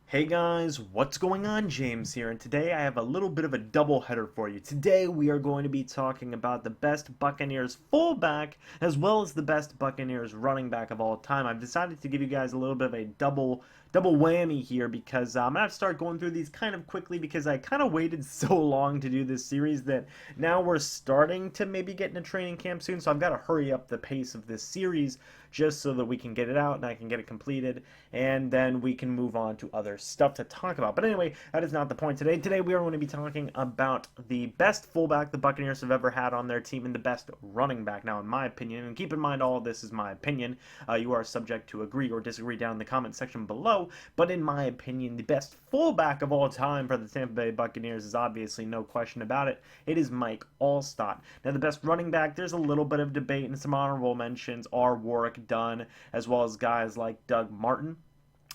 Hey guys, what's going on? James here, and today I have a little bit of a double header for you. Today we are going to be talking about the best Buccaneers fullback as well as the best Buccaneers running back of all time. I've decided to give you guys a little bit of a double whammy here because I'm gonna have to start going through these kind of quickly because I kind of waited so long to do this series that now we're starting to maybe get into training camp soon, so I've got to hurry up the pace of this series just so that we can get it out and I can get it completed, and then we can move on to other stuff to talk about. But anyway, that is not the point today. Today we are going to be talking about the best fullback the Buccaneers have ever had on their team and the best running back. Now, in my opinion, and keep in mind all of this is my opinion, you are subject to agree or disagree down in the comment section below, but in my opinion, the best fullback of all time for the Tampa Bay Buccaneers is obviously no question about it. It is Mike Alstott. Now, the best running back, there's a little bit of debate and some honorable mentions are Warwick Dunn, as well as guys like Doug Martin.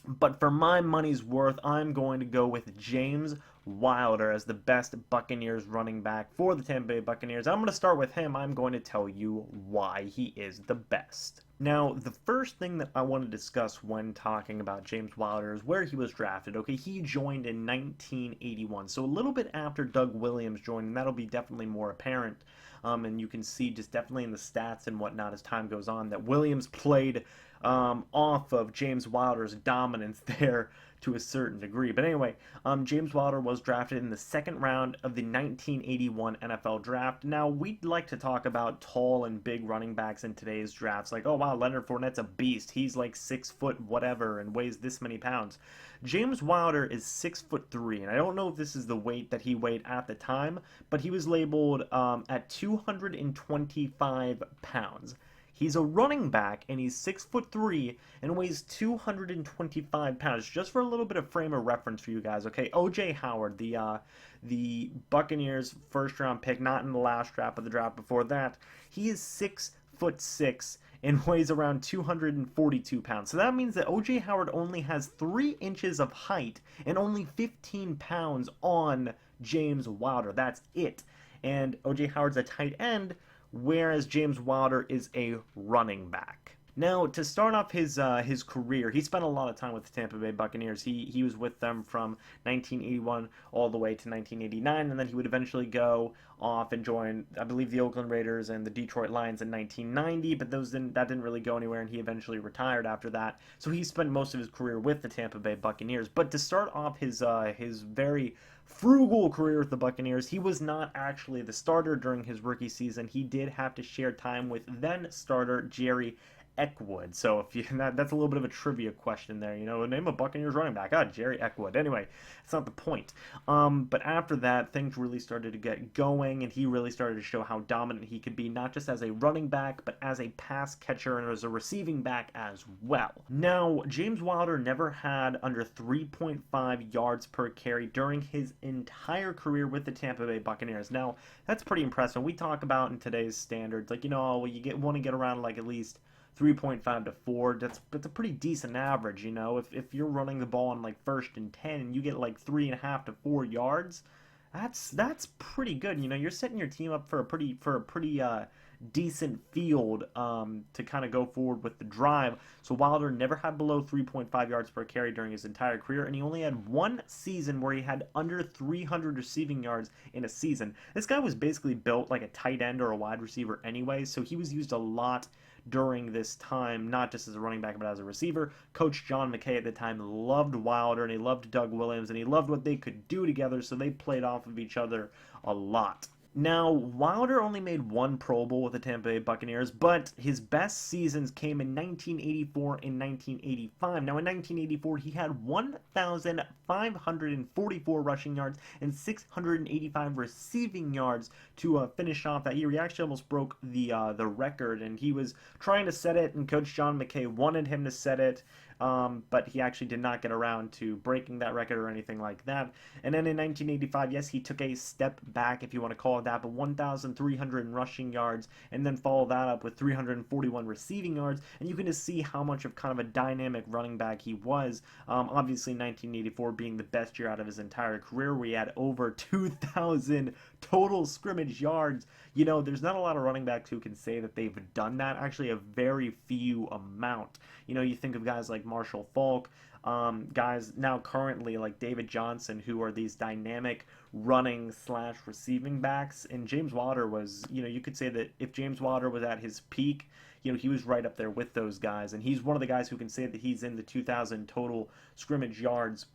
But for my money's worth, I'm going to go with James Wilder as the best Buccaneers running back for the Tampa Bay Buccaneers. I'm going to start with him. I'm going to tell you why he is the best. Now, the first thing that I want to discuss when talking about James Wilder is where he was drafted. Okay, he joined in 1981, so a little bit after Doug Williams joined, and that'll be definitely more apparent. And you can see just definitely in the stats and whatnot as time goes on that Williams played off of James Wilder's dominance there to a certain degree. But anyway, James Wilder was drafted in the second round of the 1981 NFL Draft. Now, we'd like to talk about tall and big running backs in today's drafts. Like, oh wow, Leonard Fournette's a beast. He's like 6 foot whatever and weighs this many pounds. James Wilder is 6'3", and I don't know if this is the weight that he weighed at the time, but he was labeled at 225 pounds. He's a running back, and he's 6'3" and weighs 225 pounds. Just for a little bit of frame of reference for you guys, okay? O.J. Howard, the Buccaneers' first-round pick, not in the last draft, but the draft before that, he is 6'6" and weighs around 242 pounds. So that means that O.J. Howard only has 3 inches of height and only 15 pounds on James Wilder. That's it. And O.J. Howard's a tight end, whereas James Wilder is a running back. Now, to start off his career, he spent a lot of time with the Tampa Bay Buccaneers. He was with them from 1981 all the way to 1989, and then he would eventually go off and join, I believe, the Oakland Raiders and the Detroit Lions in 1990, but that didn't really go anywhere, and he eventually retired after that. So he spent most of his career with the Tampa Bay Buccaneers. But to start off his very frugal career with the Buccaneers, he was not actually the starter during his rookie season. He did have to share time with then starter Jerry Eckwood. So if you that's a little bit of a trivia question there. Name a Buccaneers running back. Jerry Eckwood. Anyway, it's not the point. But after that, things really started to get going, and he really started to show how dominant he could be, not just as a running back, but as a pass catcher and as a receiving back as well. Now, James Wilder never had under 3.5 yards per carry during his entire career with the Tampa Bay Buccaneers. Now, that's pretty impressive. We talk about in today's standards, like, well, want to get around like at least 3.5 to 4. That's a pretty decent average. If you're running the ball on like 1st and 10 and you get like 3.5 to 4 yards, that's pretty good. You're setting your team up for a pretty decent field to kind of go forward with the drive. So Wilder never had below 3.5 yards per carry during his entire career, and he only had one season where he had under 300 receiving yards in a season. This guy was basically built like a tight end or a wide receiver anyway, so he was used a lot during this time, not just as a running back, but as a receiver. Coach John McKay at the time loved Wilder, and he loved Doug Williams, and he loved what they could do together, so they played off of each other a lot. Now, Wilder only made one Pro Bowl with the Tampa Bay Buccaneers, but his best seasons came in 1984 and 1985. Now, in 1984, he had 1,544 rushing yards and 685 receiving yards to finish off that year. He actually almost broke the record, and he was trying to set it, and Coach John McKay wanted him to set it, but he actually did not get around to breaking that record or anything like that. And then in 1985, yes, he took a step back, if you want to call it that, but 1,300 rushing yards, and then followed that up with 341 receiving yards, and you can just see how much of kind of a dynamic running back he was. Obviously, 1984 being the best year out of his entire career, where he had over 2,000 total scrimmage yards. There's not a lot of running backs who can say that they've done that. Actually, a very few amount. You think of guys like Marshall Faulk, guys now currently like David Johnson, who are these dynamic running slash receiving backs. And James Wilder was, you could say that if James Wilder was at his peak, he was right up there with those guys. And he's one of the guys who can say that he's in the 2,000 total scrimmage yards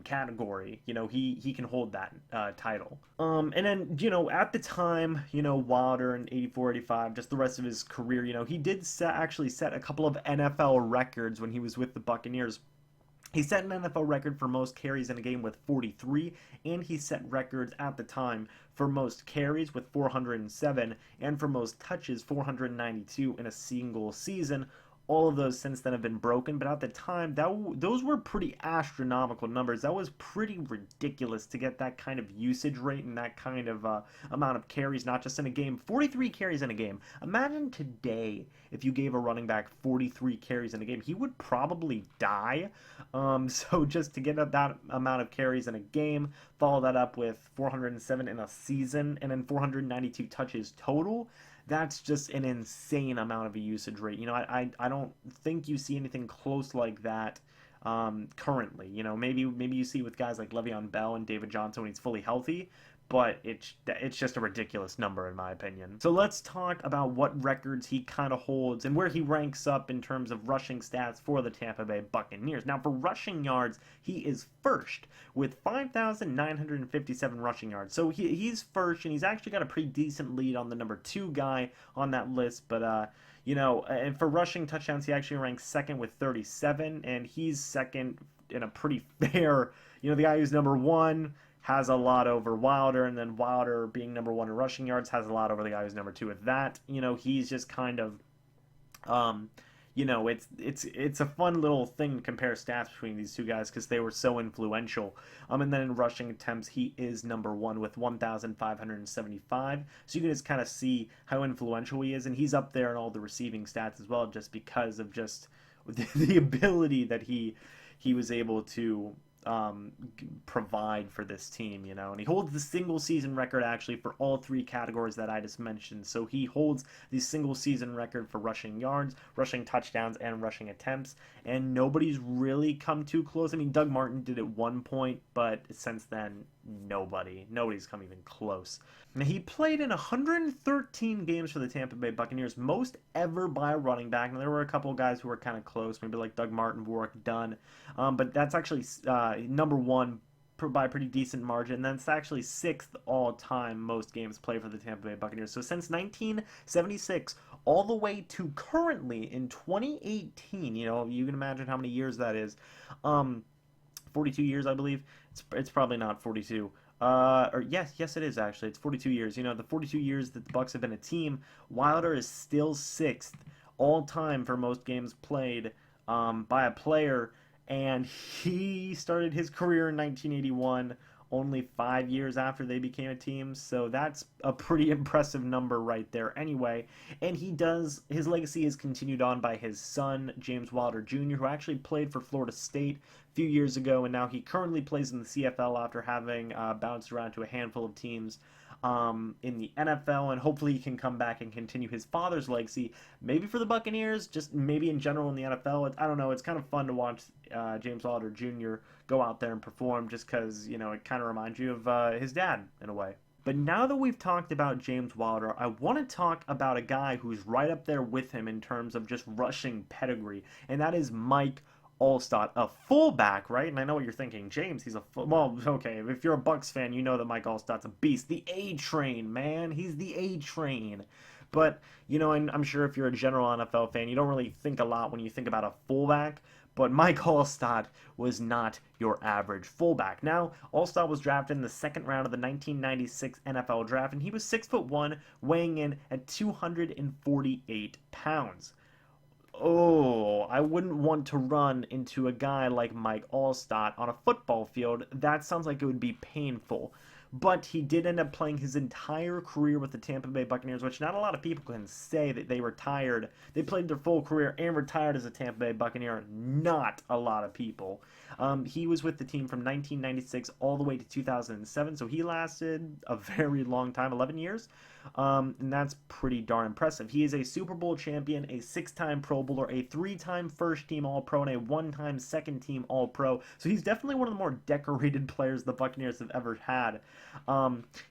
category. He can hold that title. And then, at the time, Wilder in 84, 85, just the rest of his career, he did actually set a couple of NFL records when he was with the Buccaneers. He set an NFL record for most carries in a game with 43, and he set records at the time for most carries with 407, and for most touches, 492 in a single season. All of those since then have been broken, but at the time, those were pretty astronomical numbers. That was pretty ridiculous to get that kind of usage rate and that kind of amount of carries, not just in a game. 43 carries in a game. Imagine today if you gave a running back 43 carries in a game. He would probably die. So just to get that amount of carries in a game, follow that up with 407 in a season, and then 492 touches total, that's just an insane amount of a usage rate. I don't think you see anything close like that currently. Maybe you see with guys like Le'Veon Bell and David Johnson when he's fully healthy, but it's just a ridiculous number in my opinion. So let's talk about what records he kind of holds and where he ranks up in terms of rushing stats for the Tampa Bay Buccaneers. Now for rushing yards, he is first with 5,957 rushing yards. So he's first, and he's actually got a pretty decent lead on the number 2 guy on that list, but and for rushing touchdowns, he actually ranks second with 37, and he's second in a pretty fair, the guy who's number 1 has a lot over Wilder, and then Wilder being number 1 in rushing yards has a lot over the guy who's number 2 with that. He's just kind of, it's a fun little thing to compare stats between these two guys because they were so influential. And then in rushing attempts, he is number 1 with 1,575. So you can just kind of see how influential he is, and he's up there in all the receiving stats as well, just because of just the ability that he was able to provide for this team, and he holds the single season record actually for all 3 categories that I just mentioned. So he holds the single season record for rushing yards, rushing touchdowns, and rushing attempts, and nobody's really come too close. I mean, Doug Martin did at one point, but since then, nobody's come even close. Now, he played in 113 games for the Tampa Bay Buccaneers, most ever by a running back. Now, there were a couple of guys who were kind of close, maybe like Doug Martin, Warwick Dunn, but that's actually number 1 by a pretty decent margin. And that's actually 6th all-time most games played for the Tampa Bay Buccaneers. So since 1976 all the way to currently in 2018, you can imagine how many years that is. 42 years, I believe. It's probably not 42. Or yes, it is actually. It's 42 years. The 42 years that the Bucs have been a team, Wilder is still 6th all time for most games played by a player, and he started his career in 1981, only 5 years after they became a team. So that's a pretty impressive number right there anyway. And his legacy is continued on by his son, James Wilder Jr., who actually played for Florida State a few years ago, and now he currently plays in the CFL after having bounced around to a handful of teams in the NFL, and hopefully he can come back and continue his father's legacy, maybe for the Buccaneers, just maybe in general in the NFL. I don't know, it's kind of fun to watch James Wilder Jr. go out there and perform, just because, it kind of reminds you of his dad in a way. But now that we've talked about James Wilder, I want to talk about a guy who's right up there with him in terms of just rushing pedigree, and that is Mike Alstott, a fullback, right? And I know what you're thinking, James, he's well, okay, if you're a Bucs fan, you know that Mike Alstott's a beast. The A-Train, man. He's the A-Train. But, I'm sure if you're a general NFL fan, you don't really think a lot when you think about a fullback, but Mike Alstott was not your average fullback. Now, Alstott was drafted in the 2nd round of the 1996 NFL Draft, and he was 6'1", weighing in at 248 pounds. Oh, I wouldn't want to run into a guy like Mike Alstott on a football field. That sounds like it would be painful. but he did end up playing his entire career with the Tampa Bay Buccaneers, which not a lot of people can say that they retired. They played their full career and retired as a Tampa Bay Buccaneer. Not a lot of people. He was with the team from 1996 all the way to 2007, so he lasted a very long time, 11 years. And that's pretty darn impressive. He is a Super Bowl champion, a 6-time Pro Bowler, a 3-time first-team All-Pro, and a 1-time second-team All-Pro. So he's definitely one of the more decorated players the Buccaneers have ever had.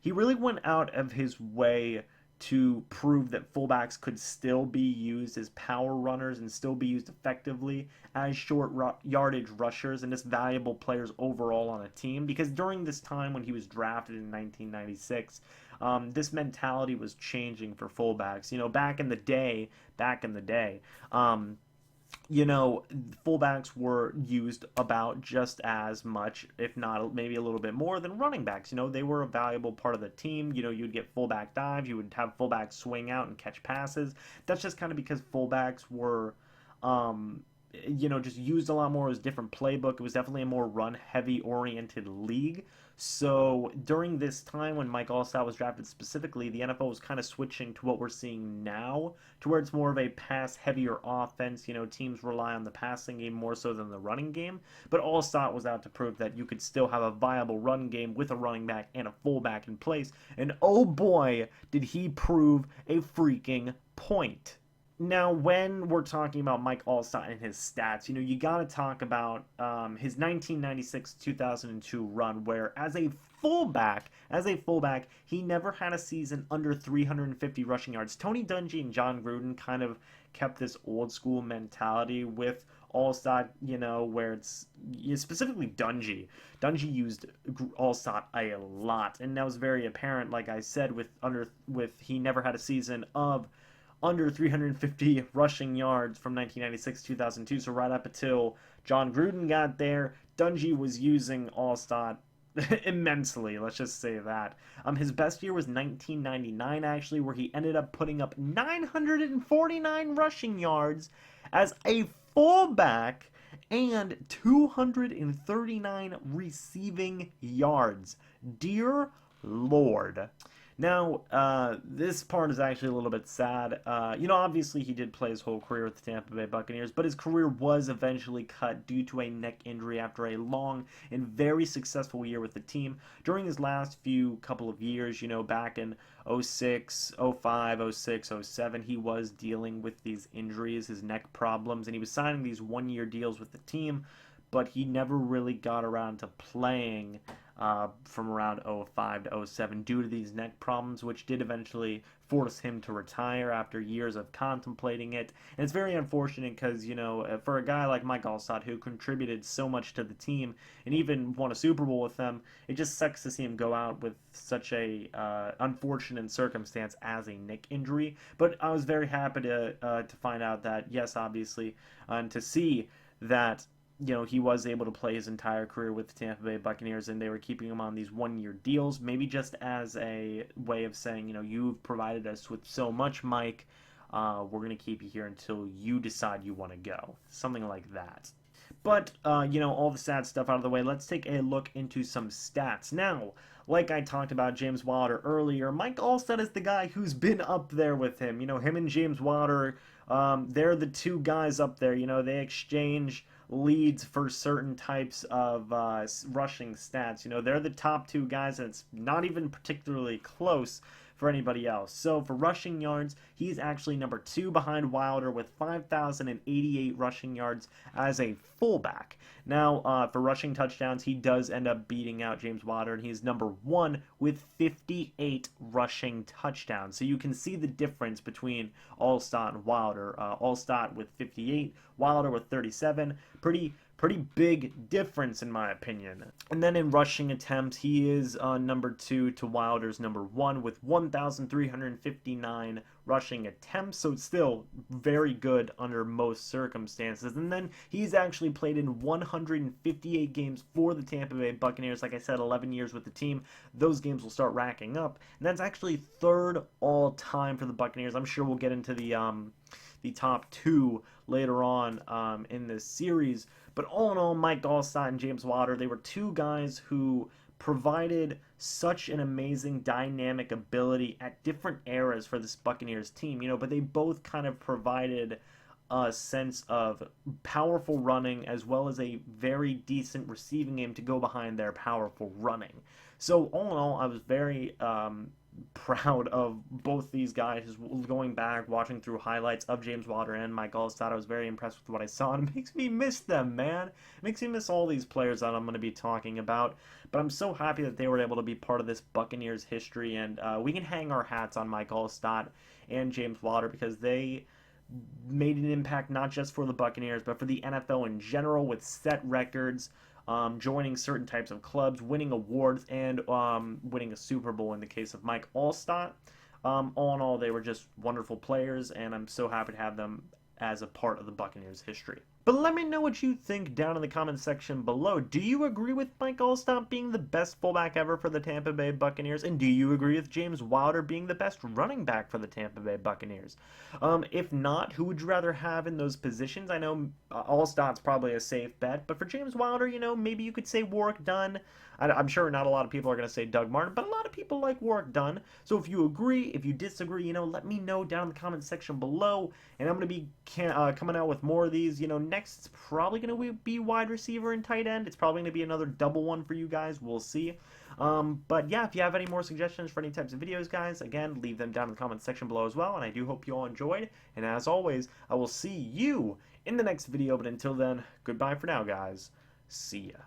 He really went out of his way to prove that fullbacks could still be used as power runners and still be used effectively as short yardage rushers and just valuable players overall on a team. Because during this time when he was drafted in 1996, this mentality was changing for fullbacks. You know, back in the day, you know, fullbacks were used about just as much, if not maybe a little bit more, than running backs. You know, they were a valuable part of the team. You know, you'd get fullback dive, you would have fullbacks swing out and catch passes. That's just kind of because fullbacks were, you know, just used a lot more. It was a different playbook. It was definitely a more run-heavy oriented league. So during this time when Mike Allstott was drafted specifically, the NFL was kind of switching to what we're seeing now, to where it's more of a pass-heavier offense. You know, teams rely on the passing game more so than the running game. But Allstott was out to prove that you could still have a viable run game with a running back and a fullback in place. And oh boy, did he prove a freaking point. Now, when we're talking about Mike Allstott and his stats, you know, you got to talk about his 1996-2002 run, where as a fullback, he never had a season under 350 rushing yards. Tony Dungy and John Gruden kind of kept this old school mentality with Allstott, you know, where it's specifically Dungy. Dungy used Allstott a lot, and that was very apparent. Like I said, with he never had a season of under 350 rushing yards from 1996-2002. So right up until John Gruden got there, Dungy was using Allstott immensely. Let's just say that. His best year was 1999, actually, where he ended up putting up 949 rushing yards as a fullback and 239 receiving yards. Dear Lord. Now, this part is actually a little bit sad. You know, obviously he did play his whole career with the Tampa Bay Buccaneers, but his career was eventually cut due to a neck injury after a long and very successful year with the team. During his last couple of years, you know, back in 06, 05, 06, 07, he was dealing with these injuries, his neck problems, and he was signing these one-year deals with the team, but he never really got around to playing from around 05 to 07 due to these neck problems, which did eventually force him to retire after years of contemplating it. And it's very unfortunate because, you know, for a guy like Mike Allstott, who contributed so much to the team and even won a Super Bowl with them, it just sucks to see him go out with such a unfortunate circumstance as a neck injury. But I was very happy to find out that, yes, obviously, and to see that, you know, he was able to play his entire career with the Tampa Bay Buccaneers, and they were keeping him on these one-year deals, maybe just as a way of saying, you know, you've provided us with so much, Mike, we're going to keep you here until you decide you want to go. Something like that. But, you know, all the sad stuff out of the way, let's take a look into some stats. Now, like I talked about James Wilder earlier, Mike Allstott is the guy who's been up there with him. You know, him and James Wilder, they're the two guys up there. You know, they exchange leads for certain types of rushing stats. You know, they're the top two guys, and it's not even particularly close for anybody else. So for rushing yards, he's actually number 2 behind Wilder with 5,088 rushing yards as a fullback. Now, for rushing touchdowns, he does end up beating out James Wilder, and he's number 1 with 58 rushing touchdowns. So you can see the difference between Allstott and Wilder. Allstott with 58, Wilder with 37. Pretty big difference in my opinion. And then in rushing attempts, he is number 2 to Wilder's number 1 with 1,359 rushing attempts, so it's still very good under most circumstances. And then he's actually played in 158 games for the Tampa Bay Buccaneers. Like I said, 11 years with the team. Those games will start racking up, and that's actually 3rd all time for the Buccaneers. I'm sure we'll get into the top 2 later on in this series. But all in all, Mike Allstott and James Wilder, they were two guys who provided such an amazing dynamic ability at different eras for this Buccaneers team, but they both kind of provided a sense of powerful running as well as a very decent receiving game to go behind their powerful running. So all in all, I was very proud of both these guys. Going back, watching through highlights of James Wilder and Mike Allstott, I was very impressed with what I saw, and it makes me miss them, man. It makes me miss all these players that I'm going to be talking about, but I'm so happy that they were able to be part of this Buccaneers history, and we can hang our hats on Mike Allstott and James Wilder because they made an impact not just for the Buccaneers, but for the NFL in general with set records, joining certain types of clubs, winning awards, and winning a Super Bowl in the case of Mike Allstott. All in all, they were just wonderful players, and I'm so happy to have them as a part of the Buccaneers history. But let me know what you think down in the comment section below. Do you agree with Mike Allstott being the best fullback ever for the Tampa Bay Buccaneers? And do you agree with James Wilder being the best running back for the Tampa Bay Buccaneers? If not, who would you rather have in those positions? I know Allstott's probably a safe bet, but for James Wilder, maybe you could say Warrick Dunn. I'm sure not a lot of people are going to say Doug Martin, but a lot of people like Warrick Dunn. So if you agree, if you disagree, let me know down in the comment section below. And I'm going to be coming out with more of these. Next it's probably going to be wide receiver and tight end. It's probably going to be another double one for you guys. We'll see. But yeah, if you have any more suggestions for any types of videos, guys, again, leave them down in the comment section below as well. And I do hope you all enjoyed. And as always, I will see you in the next video. But until then, goodbye for now, guys. See ya.